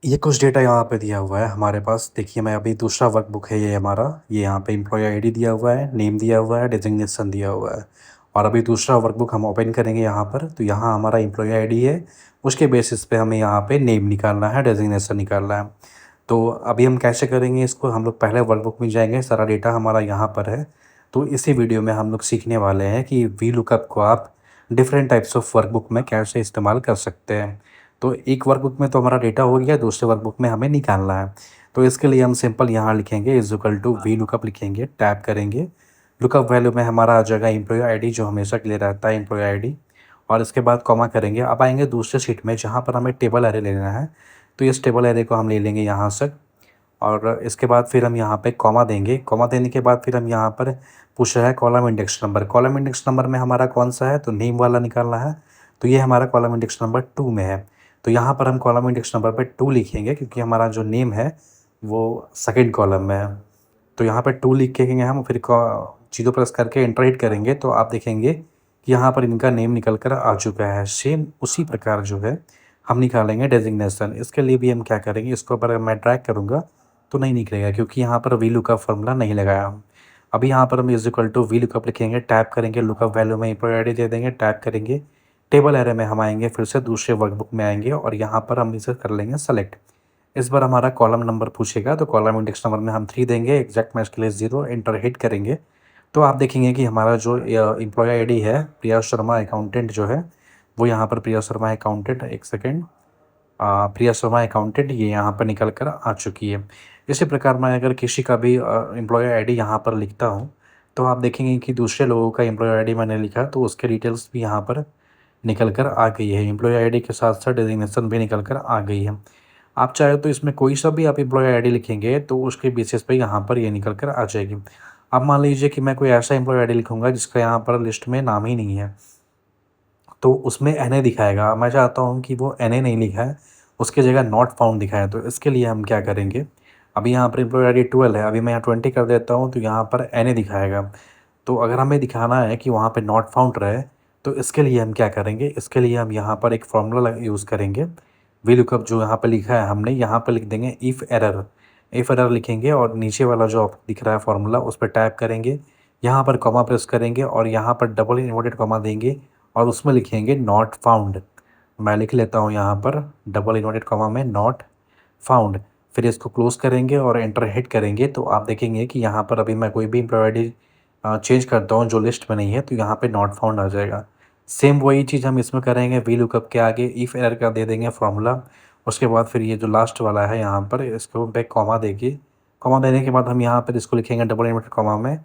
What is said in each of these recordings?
ये कुछ डेटा यहाँ पे दिया हुआ है हमारे पास। देखिए, मैं अभी दूसरा वर्कबुक है ये हमारा। ये यहाँ पे एम्प्लॉयी आईडी दिया हुआ है, नेम दिया हुआ है, डेज़िग्नेशन दिया हुआ है। और अभी दूसरा वर्कबुक हम ओपन करेंगे यहाँ पर, तो यहाँ हमारा एम्प्लॉयी आईडी है। उसके बेसिस पे हमें यहाँ पे नेम निकालना है, डेज़िग्नेशन निकालना है। तो अभी हम कैसे करेंगे इसको, हम लोग पहले वर्कबुक में जाएँगे, सारा डेटा हमारा यहाँ पर है। तो इसी वीडियो में हम लोग सीखने वाले हैं कि वीलुकअप को आप डिफरेंट टाइप्स ऑफ वर्कबुक में कैसे इस्तेमाल कर सकते हैं। तो एक वर्कबुक में तो हमारा डेटा हो गया, दूसरे वर्कबुक में हमें निकालना है। तो इसके लिए हम सिंपल यहाँ लिखेंगे = वीलुकअप लिखेंगे, टैब करेंगे। लुकअप वैल्यू में हमारा आ जाएगा एम्प्लॉयी आईडी, जो हमेशा के लिए रहता है एम्प्लॉयी आईडी। और इसके बाद कॉमा करेंगे। अब आएँगे दूसरे शीट में जहाँ पर हमें टेबल एरे लेना है। तो इस टेबल एरे को हम ले लेंगे यहाँ से। और इसके बाद फिर हम यहाँ पे कॉमा देंगे। कॉमा देने के बाद फिर हम यहाँ पर पूछ रहा है column index number. Column index number में हमारा कौन-सा है, तो नेम वाला निकालना है। तो ये हमारा कॉलम इंडेक्स नंबर 2 में है। तो यहाँ पर हम कॉलम इंडेक्स नंबर पे 2 लिखेंगे, क्योंकि हमारा जो नेम है वो सेकंड कॉलम में है। तो यहाँ पे 2 लिखेंगे हम, फिर 0 प्रेस करके एंटर हिट करेंगे, तो आप देखेंगे कि यहाँ पर इनका नेम निकल कर आ चुका है। सेम उसी प्रकार जो है हम निकालेंगे डेज़िग्नेशन। इसके लिए भी हम क्या करेंगे, इसको अगर मैं ड्रैग करूँगा तो नहीं निकलेगा, क्योंकि यहाँ पर वीलुकअप फ़ॉर्मूला नहीं लगाया हम। अभी यहाँ पर हम =वीलुकअप लिखेंगे, टैब करेंगे, लुकअप वैल्यू में एम्प्लॉयी आईडी दे देंगे, टैब करेंगे। टेबल एरे में हम आएँगे, फिर से दूसरे वर्कबुक में आएँगे और यहाँ पर हम इसे कर लेंगे सेलेक्ट। इस बार हमारा कॉलम नंबर पूछेगा, तो कॉलम इंडेक्स नंबर में हम 3 देंगे, एग्जैक्ट मैच के लिए 0, एंटर हिट करेंगे। तो आप देखेंगे कि हमारा जो एम्प्लॉयी आईडी है, प्रिया शर्मा अकाउंटेंट जो है, वो यहाँ पर Priya Sharma accountant, 1 second, Priya Sharma accountant ये यहाँ पर निकल कर आ चुकी है। इसी प्रकार मैं अगर किसी का भी एम्प्लॉयी आईडी यहाँ पर लिखता हूँ, तो आप देखेंगे कि दूसरे लोगों का एम्प्लॉयी आईडी मैंने लिखा, तो उसके डिटेल्स भी यहाँ पर निकल कर आ गई है। एम्प्लॉयी आईडी के साथ-साथ डेज़िग्नेशन भी निकल कर आ गई है। आप चाहे तो इसमें कोई सा भी आप एम्प्लॉयी आईडी लिखेंगे, तो उसके बेसिस पे यहाँ पर ये निकल कर आ जाएगी। अब मान लीजिए कि मैं कोई ऐसा एम्प्लॉयी आईडी लिखूँगा जिसका यहाँ पर लिस्ट में नाम ही नहीं है, तो उसमें एनए दिखाएगा। मैं चाहता हूँ कि वो एनए नहीं लिखा है, उसकी जगह नॉट फाउंड दिखाए। तो इसके लिए हम क्या करेंगे, अभी यहाँ पर एम्प्लॉयी आईडी 12 है, अभी मैं यहाँ 20 कर देता हूँ, तो यहाँ पर एनए दिखाएगा। तो अगर हमें दिखाना है कि वहाँ पे नॉट फाउंड रहे, तो इसके लिए हम क्या करेंगे, इसके लिए हम यहाँ पर एक फ़ॉर्मूला यूज़ करेंगे। वीलुकअप जो यहाँ पे लिखा है हमने, यहाँ पे लिख देंगे इफ़ एरर। इफ़ एरर लिखेंगे और नीचे वाला जो आपको दिख रहा है फ़ॉर्मूला, उस पे टैप करेंगे। यहाँ पर कॉमा प्रेस करेंगे और यहाँ पर डबल इन्वर्टेड कॉमा देंगे और उसमें लिखेंगे नॉट फाउंड। मैं लिख लेता हूँ यहाँ पर डबल इन्वर्टेड कॉमा में नॉट फाउंड। फिर इसको क्लोज़ करेंगे और एंटर हिट करेंगे, तो आप देखेंगे कि यहाँ पर अभी मैं कोई भी एम्प्लॉयी आईडी चेंज करता हूँ जो लिस्ट में नहीं है, तो यहाँ पे नॉट फाउंड आ जाएगा। सेम वही चीज़ हम इसमें करेंगे, वीलुकअप के आगे इफ़ एरर का दे देंगे फ़ॉर्मूला। उसके बाद फिर ये जो लास्ट वाला है यहाँ पर, इसको पे कॉमा देके, कॉमा देने के बाद हम यहाँ पर इसको लिखेंगे डबल इन्वर्टेड कॉमा में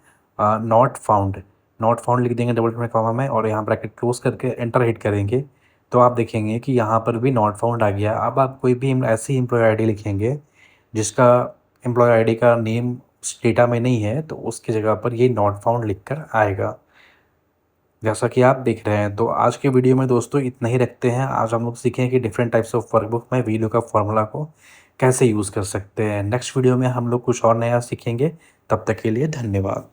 नॉट फाउंड। नॉट फाउंड लिख देंगे डबल इन्वर्टेड कॉमा में और यहाँ ब्रैकेट क्लोज़ करके एंटर हिट करेंगे, तो आप देखेंगे कि यहाँ पर भी नॉट फाउंड आ गया। अब आप कोई भी ऐसी एम्प्लॉयी आईडी लिखेंगे जिसका एम्प्लॉयी आईडी का नेम उस डेटा में नहीं है, तो उसकी जगह पर ये नॉट फाउंड लिखकर आएगा, जैसा कि आप देख रहे हैं। तो आज के वीडियो में दोस्तों इतना ही रखते हैं। आज हम लोग सीखें कि डिफरेंट टाइप्स ऑफ वर्कबुक में वीलुकअप फार्मूला को कैसे यूज़ कर सकते हैं। नेक्स्ट वीडियो में हम लोग कुछ और नया सीखेंगे। तब तक के लिए धन्यवाद।